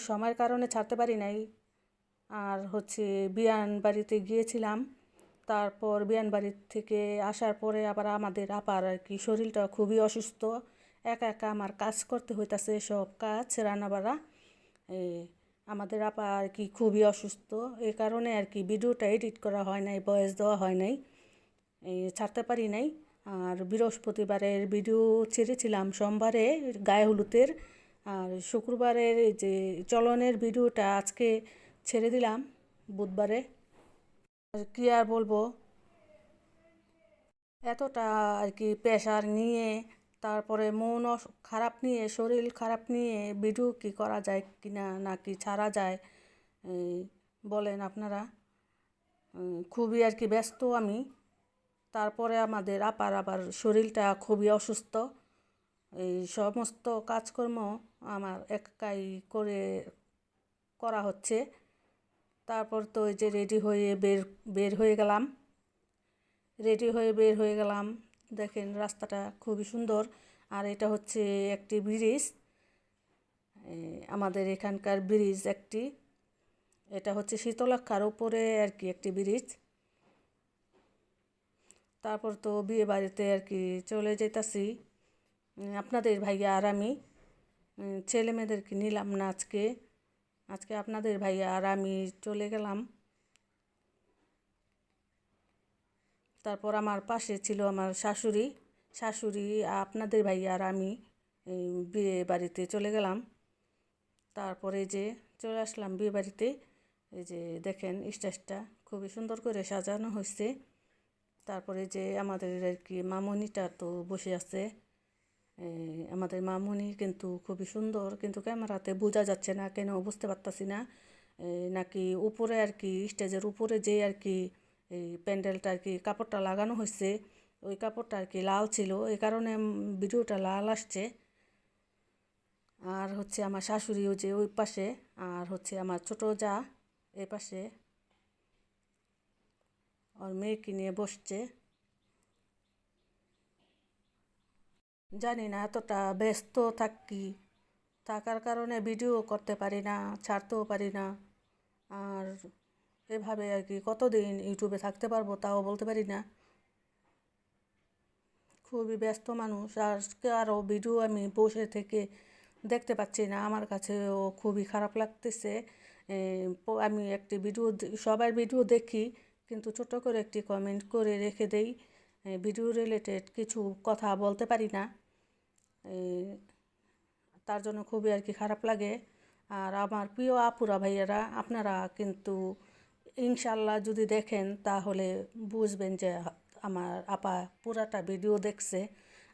সময়ের কারণে ছাড়তে পারি নাই। আর হচ্ছে বিয়ান বাড়িতে গিয়েছিলাম। তারপর বিয়ান বাড়ির থেকে আসার পরে আবার আমাদের আপার আর কি শরীরটা খুবই অসুস্থ। একা একা আমার কাজ করতে হইতাছে, সব কাজ রান্নাবাড়া। এই আমাদের আপা আর কি খুবই অসুস্থ, এই কারণে আর কি ভিডিওটা এডিট করা হয় নাই, ভয়েস দেওয়া হয় নাই, ছাড়তে পারি নাই। আর বৃহস্পতিবারের ভিডিও ছেড়েছিলাম সোমবারে গায়ে হলুদের, আর শুক্রবারের যে চলনের ভিডিওটা আজকে ছেড়ে দিলাম বুধবারে। আর কি আর বলবো, এতটা আর কি প্রেশার নিয়ে, তারপরে মন খারাপ নিয়ে, শরীর খারাপ নিয়ে ভিডিও কি করা যায় কিনা, নাকি ছাড়া যায় বলেন আপনারা। খুবই আর কি ব্যস্ত আমি। তারপরে আমাদের আপার আবার শরীরটা খুবই অসুস্থ। এই সমস্ত কাজকর্ম আমার একাই করা হচ্ছে। তারপর তো এই যে বের হয়ে গেলাম। দেখেন রাস্তাটা খুবই সুন্দর। আর এটা হচ্ছে একটি ব্রিজ, আমাদের এখানকার ব্রিজ একটি। এটা হচ্ছে শীতলক্ষার উপরে আর কি একটি ব্রিজ। তারপর তো বিয়ে বাড়িতে আর কি চলে যেতেছি আপনাদের ভাইয়া আর আমি। ছেলে মেয়েদেরকে নিলাম না আজকে। আপনাদের ভাইয়া আর আমি চলে গেলাম। তারপর আমার পাশে ছিল আমার শাশুড়ি, আপনাদের ভাইয়া আর আমি বিয়ে বাড়িতে চলে গেলাম। তারপরে যে চলে আসলাম বিয়ে বাড়িতে। এই যে দেখেন স্টেজটা খুবই সুন্দর করে সাজানো হয়েছে। তারপরে যে আমাদের আর কি মামনিটা তো বসে আছে। আমাদের মামনি কিন্তু খুবই সুন্দর, কিন্তু ক্যামেরাতে বোঝা যাচ্ছে না কেন বুঝতে পারতাছি না। নাকি উপরে আর কি স্টেজের উপরে যে আর কি এই প্যান্ডেলটা আর কি কাপড়টা লাগানো হয়েছে, ওই কাপড়টা আর কি লাল ছিল, এই কারণে ভিডিওটা লাল আসছে। আর হচ্ছে আমার শাশুড়িও যে ওই পাশে, আর হচ্ছে আমার ছোট যা এই পাশে ওর মেয়েকে নিয়ে বসছে। জানি না এতটা ব্যস্ত থাকার কারণে ভিডিও করতে পারি না, ছাড়তেও পারি না। আর এভাবে আর কি কতদিন ইউটিউবে থাকতে পারবো তাও বলতে পারি না। খুবই ব্যস্ত মানুষ। আরও ভিডিও আমি বসে থেকে দেখতে পাচ্ছি না, আমার কাছেও খুবই খারাপ লাগতেছে। আমি একটি সবার ভিডিও দেখি, কিন্তু ছোট করে একটি কমেন্ট করে রেখে দেই। ভিডিও রিলেটেড কিছু কথা বলতে পারি না, তার জন্য খুবই আর কি খারাপ লাগে। আর আমার প্রিয় আপুরা ভাইয়ারা, আপনারা কিন্তু ইনশাল্লাহ যদি দেখেন তাহলে বুঝবেন যে আমার আপা পুরাটা ভিডিও দেখছে।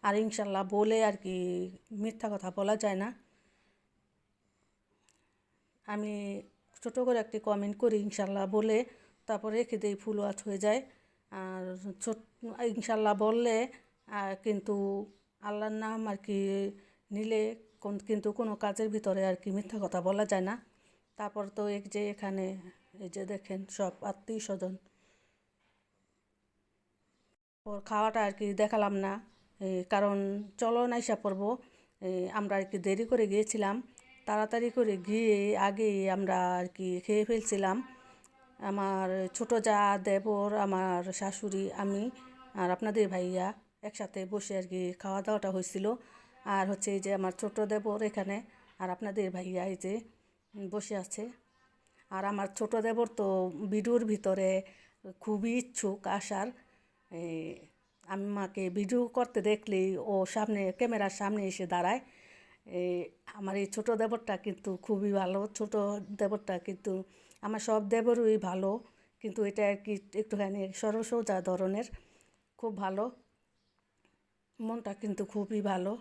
আর ইনশাল্লাহ বলে আর কি মিথ্যা কথা বলা যায় না। আমি ছোট করে একটি কমেন্ট করি ইনশাল্লাহ বলে, তারপর রেখে দিই, ফুল ওয়াচ হয়ে যায়। আর ইনশাল্লাহ বললে কিন্তু আল্লাহর নাম আর কি নিলে কিন্তু কোনো কাজের ভিতরে আর কি মিথ্যা কথা বলা যায় না। তারপর তো এখানে এই যে দেখেন সব আত্মীয় স্বজন। ওর খাওয়াটা আর কি দেখালাম না, কারণ চলো নাইসা পড়বো। আমরা আর কি দেরি করে গিয়েছিলাম, তাড়াতাড়ি করে গিয়ে আগে আমরা আর কি খেয়ে ফেলছিলাম। আমার ছোট যা, দেবর, আমার শাশুড়ি, আমি আর আপনাদের ভাইয়া একসাথে বসে আর কি খাওয়া দাওয়াটা হয়েছিল। আর হচ্ছে এই যে আমার ছোট দেবর এখানে, আর আপনাদের ভাইয়া এই যে বসে আছে। আর আমার ছোট দেবর তো ভিডিওর ভিতরে খুবই ইচ্ছুক আসার। আমাকে ভিডিও করতে দেখলেই ও ক্যামেরার সামনে এসে দাঁড়ায়। আমার এই ছোট দেবরটা কিন্তু খুবই ভালো। ছোট দেবরটা কিন্তু, আমার সব দেবরই ভালো, কিন্তু এটা আর কি একটুখানি সরল সোজা ধরনের, খুব ভালো, মনটা কিন্তু খুবই ভালো।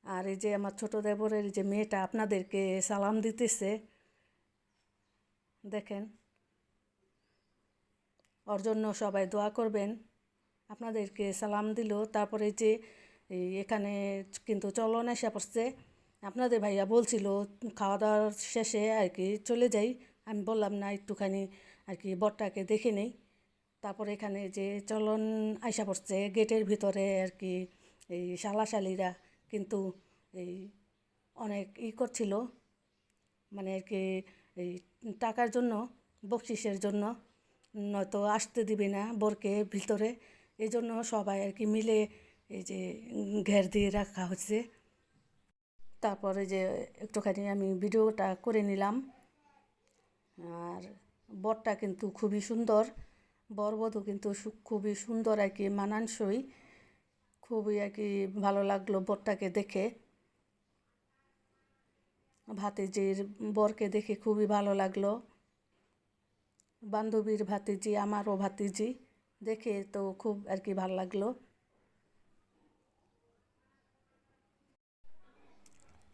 আর এই যে আমার ছোট দেবরের যে মেয়েটা আপনাদেরকে সালাম দিতেছে, দেখেন। ওর জন্য সবাই দোয়া করবেন। আপনাদেরকে সালাম দিল। তারপরে যে এখানে কিন্তু চলন এসে পড়ছে। আপনাদের ভাইয়া বলছিল খাওয়া দাওয়ার শেষে আর কি চলে যাই, আমি বললাম না, একটুখানি আর কি বরটাকে দেখে নেই। তারপর এখানে যে চলন আইসা পড়ছে গেটের ভিতরে আর কি, এই শালাশালিরা কিন্তু এই অনেক করছিল, মানে আর কি এই টাকার জন্য, বকশিসের জন্য, নয়তো আসতে দিবে না বরকে ভিতরে, এই জন্য সবাই আর কি মিলে এই যে ঘের দিয়ে রাখা হচ্ছে। তারপরে যে একটুখানি আমি ভিডিওটা করে নিলাম। আর বরটা কিন্তু খুবই সুন্দর, বরবধূ কিন্তু খুবই সুন্দর আর কি, মানানসই, খুবই আর কি ভালো লাগলো বরটাকে দেখে। ভাতিজির বরকে দেখে খুবই ভালো লাগলো। বান্ধবীর ভাতিজি, আমারও ভাতিজি, দেখে তো খুব আর কি ভালো লাগলো।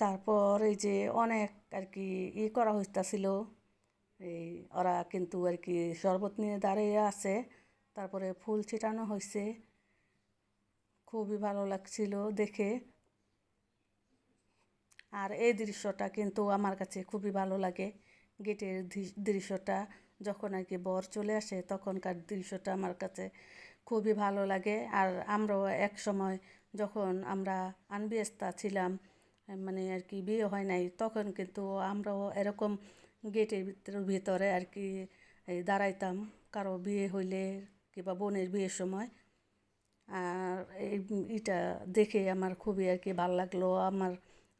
তারপর এই যে অনেক আর কি করা হইতাছিল, এই ওরা কিন্তু আর কি শরবত নিয়ে দাঁড়িয়ে আছে, তারপরে ফুল ছিটানো হয়েছে, খুবই ভালো লাগছিল দেখে। আর এই দৃশ্যটা কিন্তু আমার কাছে খুবই ভালো লাগে, গেটের দৃশ্যটা, যখন আর কি বর চলে আসে তখনকার দৃশ্যটা আমার কাছে খুবই ভালো লাগে। আর আমরাও এক সময় যখন আমরা আনবিয়েস্তা ছিলাম, মানে আর কি বিয়ে হয় নাই, তখন কিন্তু আমরাও এরকম গেটের ভিতরে আর কি দাঁড়াইতাম কারো বিয়ে হইলে কিংবা বোনের বিয়ের সময়। আর এটা দেখে আমার খুবই আর কি ভালো লাগলো, আমার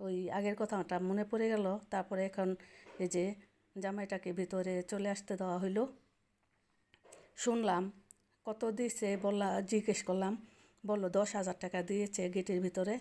ওই আগের কথাটা মনে পড়ে গেল। তারপরে এখন এই যে জামাইটাকে ভিতরে চলে আসতে দেওয়া হইলো, শুনলাম কত দিয়েছে, জিজ্ঞেস করলাম, বললো 10,000 টাকা দিয়েছে গেটের ভিতরে।